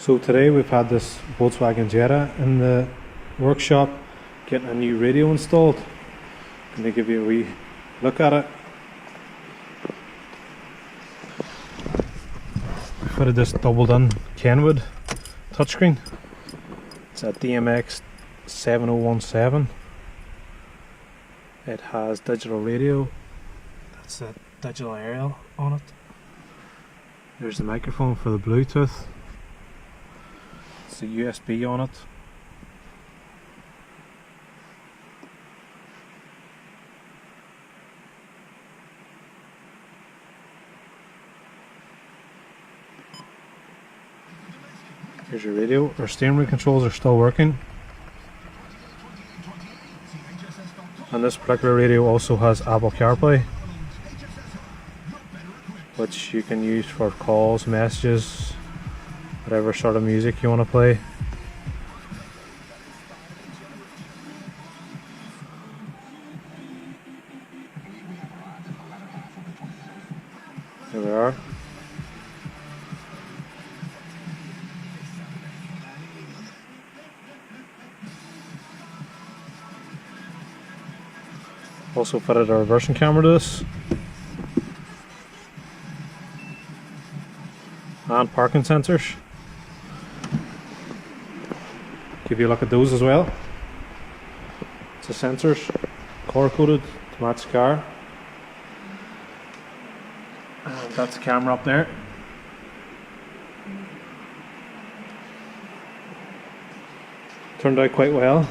So today we've had this Volkswagen Jetta in the workshop getting a new radio installed. Can they give you a wee look at it? We fitted this double done Kenwood touchscreen. It's a DMX 7017. It has digital radio. That's a digital aerial on it. There's the microphone for the Bluetooth. It's a USB on it. Here's your radio. Our steering wheel controls are still working. And this particular radio also has Apple CarPlay, which you can use for calls, messages, whatever sort of music you want to play. There we are. Also fitted a reversing camera to this. And parking sensors. Give you a look at those as well. It's the sensors, color coded to match the car. And that's the camera up there. Turned out quite well.